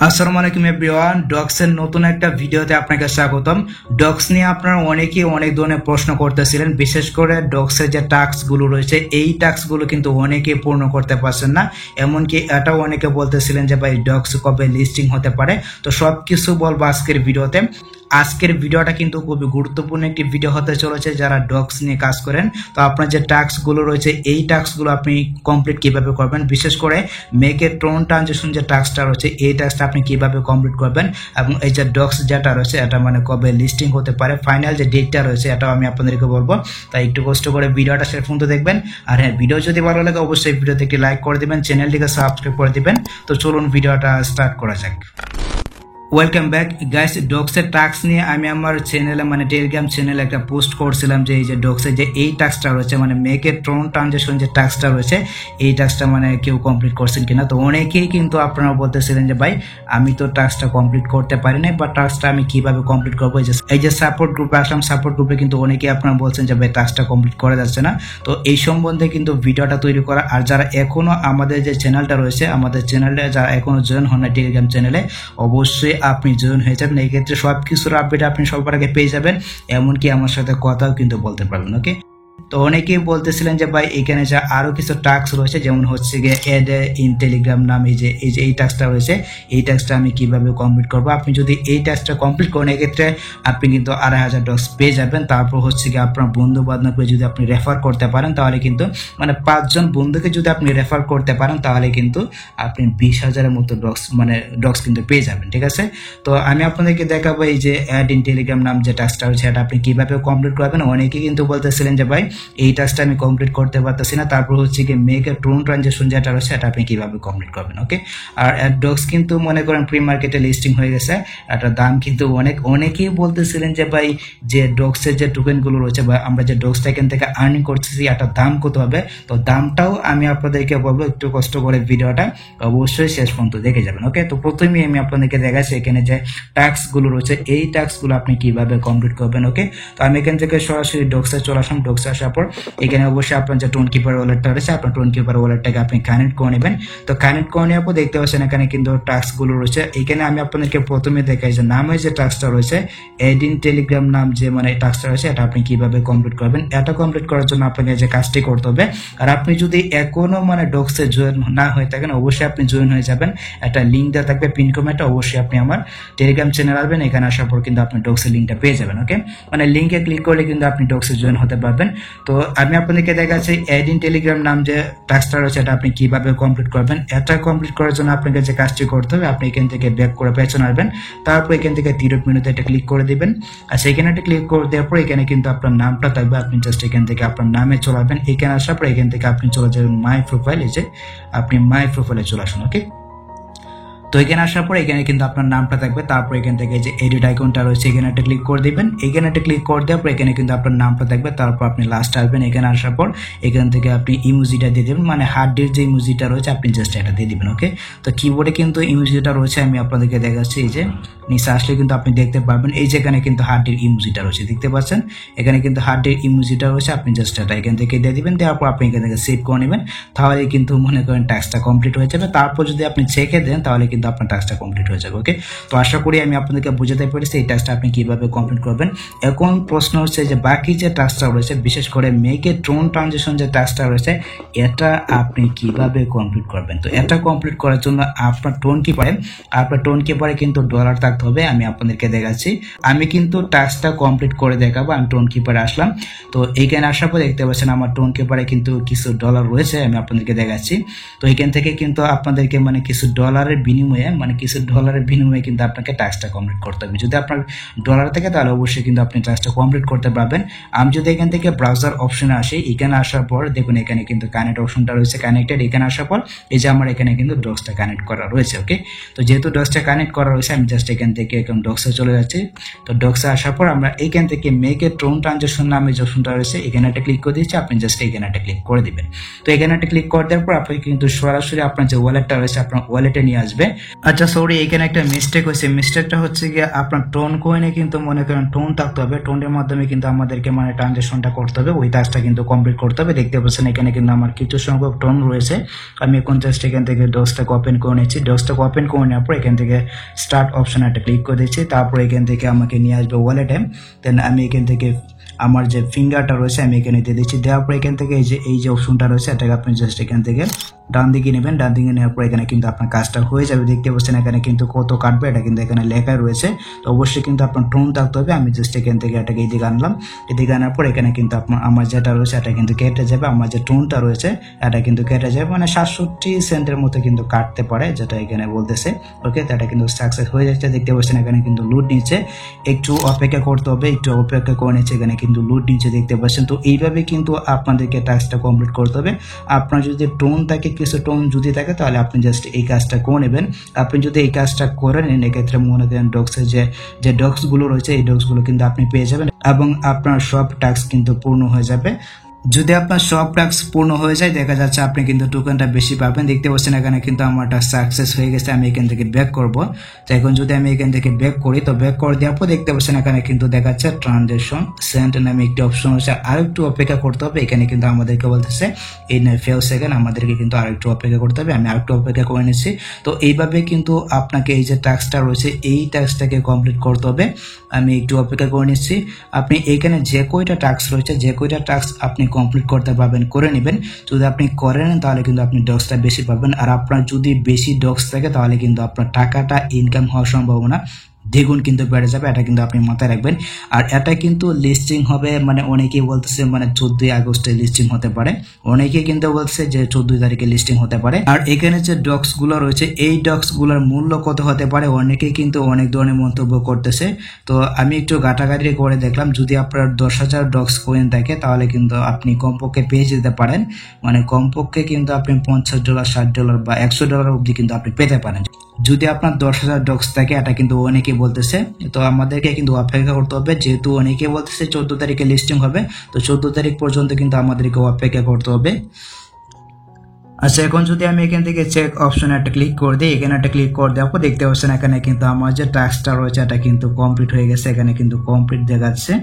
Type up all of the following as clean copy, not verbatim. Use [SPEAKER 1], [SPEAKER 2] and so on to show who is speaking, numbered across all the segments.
[SPEAKER 1] আসসালামু আলাইকুম এভরিওয়ান, ডক্সের নতুন একটা ভিডিওতে আপনাকে স্বাগতম। ডক্স নিয়ে আপনারা অনেকেই অনেক ধরনের প্রশ্ন করতেছিলেন, বিশেষ করে ডক্সের যে টাস্কগুলো রয়েছে এই টাস্কগুলো কিন্তু অনেকেই পূর্ণ করতে পারছেন না। এমনকি এটাও অনেকে বলতেছিলেন যে ভাই ডক্স কবে লিস্টিং হতে পারে। তো সব কিছু বলবো আজকের ভিডিওতে। আজকের ভিডিওটা কিন্তু খুবই গুরুত্বপূর্ণ একটি ভিডিও হতে চলেছে যারা ডক্স নিয়ে কাজ করেন। তো আপনার যে টাস্কগুলো রয়েছে এই টাস্কগুলো আপনি কমপ্লিট কিভাবে করবেন, বিশেষ করে মেক এ টোন ট্রানজেকশন যে টাস্কটা রয়েছে এই টাস্কটা আপনি কিভাবে কমপ্লিট করবেন, এবং এই যে ডক্স যেটা রয়েছে এটা মানে কবে লিস্টিং হতে পারে, ফাইনাল যে ডেটটা রয়েছে এটাও আমি আপনাদেরকে বলবো। তাই একটু কষ্ট করে ভিডিওটা শেষ পর্যন্ত দেখবেন। আর হ্যাঁ, ভিডিও যদি ভালো লাগে অবশ্যই ভিডিওতে একটি লাইক করে দিবেন, চ্যানেলটিকে সাবস্ক্রাইব করে দিবেন। তো চলুন ভিডিওটা স্টার্ট করা যাক। Welcome back guys. ডক্সের টাস্ক নিয়ে আমি আমার চ্যানেলে মানে টেলিগ্রাম চ্যানেলে একটা পোস্ট করছিলাম যে এই যে ডক্সের যে এই টাস্কটা রয়েছে মানে মেক এ টোন ট্রানজেকশন যে টাস্কটা রয়েছে এই টাস্কটা মানে কেউ কমপ্লিট করছেন কিনা। তো অনেকেই কিন্তু আপনারা বলতেছিলেন যে ভাই আমি তো টাস্কটা কমপ্লিট করতে পারি না, বা টাস্কটা আমি কিভাবে কমপ্লিট করবো। এই যে সাপোর্ট গ্রুপে আসলাম, সাপোর্ট গ্রুপে কিন্তু অনেকেই আপনারা বলছেন যে ভাই টাস্কটা কমপ্লিট করা যাচ্ছে না। তো এই সম্বন্ধে কিন্তু ভিডিওটা তৈরি করা। আর যারা এখনো আমাদের যে চ্যানেলটা রয়েছে, আমাদের চ্যানেলে যারা এখনো জয়েন হন না টেলিগ্রাম চ্যানেলে, অবশ্যই আপনি জয়েন হয়ে যাবেন। এই ক্ষেত্রে সব কিছুর আপডেট আপনি সবার আগে পেয়ে যাবেন, এমনকি আমার সাথে কথাও কিন্তু বলতে পারবেন। ওকে, তো অনেকেই বলতেছিলেন যে ভাই এখানে যে আরো কিছু টাস্ক রয়েছে, যেমন হচ্ছে গিয়ে এড ইন টেলিগ্রাম নাম এই টাস্কটা রয়েছে, এই টাস্কটা আমি কিভাবে কমপ্লিট করবো। আপনি যদি এই টাস্কটা কমপ্লিট করেন এক্ষেত্রে আপনি কিন্তু 2500 ডক্স পেয়ে যাবেন। তারপর হচ্ছে গিয়ে আপনার বন্ধু বান্ধবকে যদি আপনি রেফার করতে পারেন তাহলে কিন্তু মানে 5 জন বন্ধুকে যদি আপনি রেফার করতে পারেন তাহলে কিন্তু আপনি 20,000-এর মতো ডক্স কিন্তু পেয়ে যাবেন। ঠিক আছে, তো আমি আপনাদেরকে দেখাবো এই যে অ্যাড ইন টেলিগ্রাম নাম যে টাস্কটা রয়েছে এটা আপনি কিভাবে কমপ্লিট করবেন। অনেকেই কিন্তু বলতেছিলেন যে ভাই এই টাস্কটা আমি কমপ্লিট করতে পারতেছি না। তারপর হচ্ছে কি মেক এ টোন ট্রানজেকশন যেটা রয়েছে এটা আপনি কিভাবে কমপ্লিট করবেন। ওকে, আর ডক্স কিন্তু মনে করেন প্রি মার্কেটে লিস্টিং হয়ে গেছে, এটার দাম কিন্তু অনেকেই বলতেছিলেন যে ভাই যে ডক্সের যে টোকেনগুলো রয়েছে বা আমরা যে ডক্সটা এখান থেকে আর্নিং করতেছি এটার দাম কত হবে। তো দামটাও আমি আপনাদেরকে বলবো, একটু কষ্ট করে ভিডিওটা অবশ্যই শেষ পর্যন্ত দেখে যাবেন। ওকে, তো প্রথমেই আমি আপনাদেরকে দেখাচ্ছি এখানে যে টাস্কগুলো রয়েছে এই টাস্কগুলো আপনি কিভাবে কমপ্লিট করবেন। ওকে, তো আমি এখান থেকে সরাসরি ডক্সে চলে আসলাম। ডক্সে আসার পর এখানে অবশ্যই আপনার যে টোন কিপার ওয়ালেটটা রয়েছে আপনার টোন কিপার ওয়ালেটটাকে আপনি কানেক্ট করে নেবেন। তো কানেক্ট করে নেওয়ার পর দেখতে পাচ্ছেন এখানে কিন্তু টাস্কগুলো রয়েছে। এখানে আমি আপনাদেরকে প্রথমে দেখাই যে নামে যে টাস্কটা রয়েছে এড ইন টেলিগ্রাম নাম যে মানে টাস্কটা রয়েছে এটা আপনি কিভাবে কমপ্লিট করবেন। এটা কমপ্লিট করার জন্য আপনাকে যে কাজটি করতে হবে, আর আপনি যদি এখনো মানে ডক্সে জয়েন না হয়ে থাকেন অবশ্যই আপনি জয়েন হয়ে যাবেন। একটা লিঙ্ক দেওয়া থাকবে পিন কমেন্টে, অবশ্যই আপনি আমার টেলিগ্রাম চ্যানেল আসবেন, এখানে আসার পর কিন্তু আপনি ডক্সের লিঙ্কটা পেয়ে যাবেন। ওকে, মানে লিঙ্কে ক্লিক করলে কিন্তু আপনি ডক্সে জয়েন হতে পারবেন। তো আমি আপনাদেরকে দেখাচ্ছি অ্যাড ইন টেলিগ্রাম নাম যে টাস্কটা রয়েছে এটা আপনি কিভাবে কমপ্লিট করবেন। এটা কমপ্লিট করার জন্য আপনাকে যে কাজটি করতে হবে, আপনি এখান থেকে ব্যাক করে পেছনে আসবেন, তারপর এখান থেকে 3 মেনুতে এটা ক্লিক করে দিবেন। আর সেখানে একটা ক্লিক করে দেওয়ার পর এখানে কিন্তু আপনার নামটা থাকবে, আপনি জাস্ট এখান থেকে আপনার নামে চলে আসবেন। এখানে আসার পর এখান থেকে আপনি চলে যাবেন মাই প্রোফাইল, এই যে আপনি মাই প্রোফাইলে চলে আসুন। ওকে, তো এখানে আসার পর এখানে কিন্তু আপনার নামটা থাকবে, তারপর এখান থেকে যে এডিট আইকনটা রয়েছে এখানে একটা ক্লিক করে দিবেন। এখানে একটা ক্লিক করে দেওয়ার পর এখানে কিন্তু আপনার নামটা থাকবে, তারপর আপনি লাস্ট আসবেন। এখানে আসার পর এখান থেকে আপনি ইমোজিটা দিয়ে দেবেন, মানে হার্টের যে ইমোজিটা রয়েছে আপনি জাস্ট এটা দিয়ে দিবেন। ওকে, তো কিবোর্ডে কিন্তু ইমোজিটা রয়েছে আমি আপনাদেরকে দেখাচ্ছি, এই যে নিচে আসলে কিন্তু আপনি দেখতে পারবেন এই যে এখানে কিন্তু হার্টের ইমোজিটা রয়েছে, দেখতে পাচ্ছেন এখানে কিন্তু হার্টের ইমোজিটা রয়েছে। আপনি জাস্ট এটা এখান থেকে দিয়ে দিবেন, দেওয়ার পর আপনি এখান থেকে সেভ করে নেবেন, তাহলে কিন্তু মনে করেন টাস্কটা কমপ্লিট হয়ে যাবে। তারপর যদি আপনি চেকে দেন তাহলে কিন্তু আপনার টাস্কটা কমপ্লিট হয়ে যাবে। ওকে, তো আশা করি আমি আপনাদেরকে বুঝাতে পেরেছি এই টাস্কটা আপনি কিভাবে কমপ্লিট করবেন। এখন প্রশ্ন হচ্ছে যে বাকি যে টাস্কটা রয়েছে, বিশেষ করে মেক এ টোন ট্রানজেকশন যে টাস্কটা রয়েছে এটা আপনি কিভাবে কমপ্লিট করবেন। তো এটা কমপ্লিট করার জন্য আপনার টোন কিপারে কিন্তু ডলার থাকতে হবে। আমি আপনাদেরকে দেখাচ্ছি, আমি কিন্তু টাস্কটা কমপ্লিট করে দেখাবো। আমি টোন কিপারে আসলাম, তো এইখানে আসার পর দেখতে পাচ্ছেন আমার টোন কিপারে কিন্তু কিছু ডলার রয়েছে, আমি আপনাদেরকে দেখাচ্ছি। তো এখান থেকে কিন্তু আপনাদেরকে মানে কিছু ডলারের বিনিময়ে কিন্তু আপনাকে টাস্কটা কমপ্লিট করতে হবে। যদি আপনার ডলার থাকে তাহলে অবশ্যই কিন্তু আপনি টাস্কটা কমপ্লিট করতে পারবেন। আমি যদি এখান থেকে ব্রাউজার অপশনে আসি, এখানে আসার পর দেখুন এখানে কিন্তু কানেক্ট অপশনটা রয়েছে, কানেক্টেড। এখানে আসার পর এই যে আমার এখানে কিন্তু ডক্সটা কানেক্ট করা রয়েছে। ওকে, তো যেহেতু ডক্সটা কানেক্ট করা রয়েছে আমি জাস্ট এখান থেকে এখন ডক্সে চলে যাচ্ছি। তো ডক্সে আসার পর আমরা এখান থেকে মেক এ টোন ট্রানজেকশন নামে যে অপশনটা রয়েছে এখানে একটা ক্লিক করে দিচ্ছি, আপনি জাস্ট এখানে একটা ক্লিক করে দিবেন। তো এখানে একটা ক্লিক করে দেওয়ার পর আপনি কিন্তু সরাসরি আপনার যে ওয়ালেটটা রয়েছে আপনার ওয়ালেটে নিয়ে আসবে। আচ্ছা সরি, এখানে একটা মিস্টেক হয়েছে। মিস্টেকটা হচ্ছে গিয়ে আপনার টোন কয়েনে কিন্তু মনে করেন টোন থাকতে হবে, টোনের মাধ্যমে কিন্তু আমাদেরকে মানে ট্রানজেকশনটা করতে হবে, ওই কাজটা কিন্তু কমপ্লিট করতে হবে। দেখতে পাচ্ছেন এখানে কিন্তু আমার কিছু সংখ্যক টোন রয়েছে। আমি এখন জাস্ট এখান থেকে ডক্সটাকে ওপেন করে নিচ্ছি। ডক্সটাকে ওপেন করে নেওয়ার পর এখান থেকে স্টার্ট অপশন একটা ক্লিক করে দিচ্ছি। তারপর এখান থেকে আমাকে নিয়ে আসবে ওয়ালেটে। দেন আমি এখান থেকে আমার যে ফিঙ্গারটা রয়েছে আমি এখানে দিয়ে দিচ্ছি। দেওয়ার পর এখান থেকে এই যে অপশনটা রয়েছে এটাকে আপনি জাস্ট এখান থেকে ডান দিকে নেবেন। ডান দিকে নেওয়ার পর এখানে কিন্তু আপনার কাজটা হয়ে যাবে। দেখতে পাচ্ছেন এখানে কিন্তু কত কাটবে এটা কিন্তু এখানে লেখা রয়েছে। তো অবশ্যই কিন্তু আপনার টোন থাকতে হবে। আমি জাস্ট এখান থেকে এটাকে এইদিকে আনলাম। এদিকে আনার পর এখানে কিন্তু আমার যেটা রয়েছে এটা কিন্তু কেটে যাবে। আমার যে টোনটা রয়েছে এটা কিন্তু কেটে যাবে, মানে 67 সেন্টের মতো কিন্তু কাটতে পারে, যেটা এখানে বলতেছে। ওকে, তো এটা কিন্তু সাকসেস হয়ে যাচ্ছে। দেখতে পাচ্ছেন এখানে কিন্তু লুড নিচ্ছে, একটু অপেক্ষা করতে হবে, একটু অপেক্ষা করে নিচ্ছে। এখানে কিন্তু লুড নিচ্ছে দেখতে পাচ্ছেন। তো এইভাবে কিন্তু আপনাদেরকে টাস্কটা কমপ্লিট করতে হবে। আপনার যদি টোন থাকে, কিছু টোন যদি থাকে, তাহলে আপনি জাস্ট এই কাজটা করে নেবেন। আপনি যদি এই কাজটা করে নেন, এক্ষেত্রে মনে করেন ডক্সের যে ডক্সগুলো রয়েছে এই ডক্সগুলো কিন্তু আপনি পেয়ে যাবেন এবং আপনার সব টাস্ক কিন্তু পূর্ণ হয়ে যাবে। যদি আপনার সব টাস্ক পূর্ণ হয়ে যায়, দেখা যাচ্ছে আপনি কিন্তু টোকেনটা বেশি পাবেন। দেখতে পাচ্ছেন এখানে কিন্তু আমার টাস্ক সাকসেস হয়ে গেছে। আমি এখান থেকে ব্যাক করব। তো এখন যদি আমি এখান থেকে ব্যাক করি, তো ব্যাক করে দেওয়ার পর দেখতে পাচ্ছেন এখানে কিন্তু দেখাচ্ছে ট্রানজেকশন সেন্ট নামে একটি অপশন আছে। আরেকটু অপেক্ষা করতে হবে। এখানে কিন্তু আমাদেরকে বলতেছে এই ফেও সেকেন্ড, আমাদেরকে কিন্তু আরেকটু অপেক্ষা করতে হবে। আমি আরেকটু অপেক্ষা করে নিচ্ছি। তো এইভাবে কিন্তু আপনাকে এই যে টাস্কটা রয়েছে এই টাস্কটাকে কমপ্লিট করতে হবে। আমি একটু অপেক্ষা করে নিচ্ছি। আপনি এখানে যে কয়টা টাস্ক রয়েছে, যে কয়টা টাস্ক আপনি কমপ্লিট করতে পারবেন করে নেবেন। যদি আপনি করে নেন তাহলে কিন্তু আপনি ডক্সটা বেশি পাবেন। আর আপনার যদি বেশি ডক্স থাকে তাহলে কিন্তু আপনার টাকাটা ইনকাম হওয়ার সম্ভাবনা দ্বিগুণ কিন্তু বেড়ে যাবে। এটা কিন্তু আপনি মাথায় রাখবেন। আর এটা কিন্তু লিস্টিং হবে, মানে অনেকেই বলতেছে মানে 14 আগস্টে লিস্টিং হতে পারে, অনেকেই কিন্তু বলছে যে 14 তারিখে লিস্টিং হতে পারে। আর এখানে যে ডক্স গুলো রয়েছে এই ডক্স গুলোর মূল্য কত হতে পারে, অনেকেই কিন্তু অনেক ধরনের মন্তব্য করতেছে। তো আমি একটু ঘাটাঘাটি করে দেখলাম, যদি আপনার 10,000 ডক্স কয়েন থাকে তাহলে কিন্তু আপনি কমপক্ষে পেয়ে যেতে পারেন, মানে কমপক্ষে কিন্তু আপনি $50, $60 বা $100 অবধি কিন্তু আপনি পেতে পারেন যদি আপনার 10,000 ডক্স থাকে। এটা কিন্তু অনেকে বলতেছে। তো আমাদেরকে কিন্তু অপেক্ষা করতে হবে, যেহেতু অনেকে বলতেছে 14 তারিখে লিস্টিং হবে। তো 14 তারিখ পর্যন্ত কিন্তু আমাদেরকে অপেক্ষা করতে হবে। আচ্ছা, এখন যদি আমি এখান থেকে চেক অপশনে একটা ক্লিক করে দিই, এখানে একটা ক্লিক করে দেওয়ার পর দেখতে পাচ্ছেন এখানে কিন্তু আমার যে টাস্কটা রয়েছে এটা কিন্তু কমপ্লিট হয়ে গেছে। এখানে কিন্তু কমপ্লিট দেখাচ্ছে।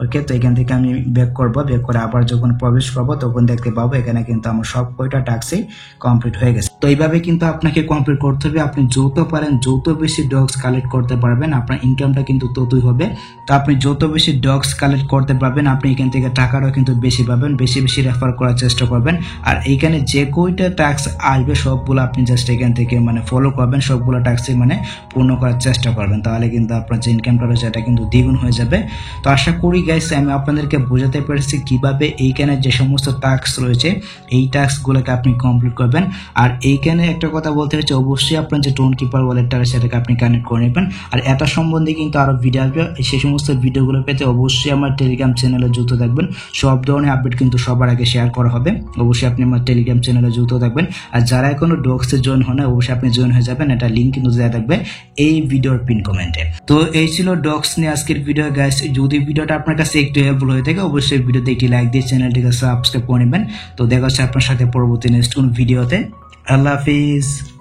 [SPEAKER 1] ওকে, তো এখান থেকে আমি ব্যাক করবো। ব্যাক করে আবার যখন প্রবেশ করবো তখন দেখতে পাবো এখানে কিন্তু আমার সব কয়টা টাস্কই কমপ্লিট হয়ে গেছে। তো এইভাবে কিন্তু আপনাকে কমপ্লিট করতে হবে। আপনি যত পারেন যত বেশি ডগস কালেক্ট করতে পারবেন আপনার ইনকামটা কিন্তু ততই হবে। তো আপনি যত বেশি ডগস কালেক্ট করতে পারবেন আপনি এখান থেকে টাকাটাও কিন্তু বেশি পাবেন। বেশি বেশি রেফার করার চেষ্টা করবেন। আর এইখানে যে কয়টা টাস্ক আসবে সবগুলো আপনি জাস্ট এখান থেকে মানে ফলো করবেন, সবগুলো টাস্কই মানে পূর্ণ করার চেষ্টা করবেন, তাহলে কিন্তু আপনার যে ইনকামটা রয়েছে এটা কিন্তু দ্বিগুণ হয়ে যাবে। তো আশা করি গাইস আমি আপনাদেরকে বোঝাতে পেরেছি কিভাবে এইখানে যে সমস্ত টাস্ক রয়েছে এই টাস্কগুলোকে আপনি কমপ্লিট করবেন। আর এইখানে একটা কথা বলতে হচ্ছে, অবশ্যই আপনার যে টোন কিপার ওয়ালেটটা রয়েছে সেটাকে আপনি কানেক্ট করে নেবেন। আর এটা সম্বন্ধে কিন্তু আরো ভিডিও আসবে, সেই সমস্ত ভিডিওগুলো পেতে অবশ্যই আমার টেলিগ্রাম চ্যানেলে যুক্ত থাকবেন। সব ধরনের আপডেট কিন্তু সবার আগে শেয়ার করা হবে। অবশ্যই আপনি আমার টেলিগ্রাম চ্যানেলে যুক্ত থাকবেন। আর যারা এখনো ডক্সে জয়েন হয় না অবশ্যই আপনি জয়েন হয়ে যাবেন, এটা লিঙ্ক কিন্তু দেওয়া থাকবে এই ভিডিওর পিন কমেন্টে। তো এই ছিল ডক্স নিয়ে আজকের ভিডিও গাইস। যদি ভিডিওটা আপনার কাছে একটু হেল্পফুল হয়ে থাকে অবশ্যই ভিডিওতে একটি লাইক দিয়ে চ্যানেলটিকে সাবস্ক্রাইব করে নেবেন। তো দেখা হচ্ছে আপনার সাথে পরবর্তী নেক্সট কোন ভিডিওতে। আল্লাহ হাফিজ।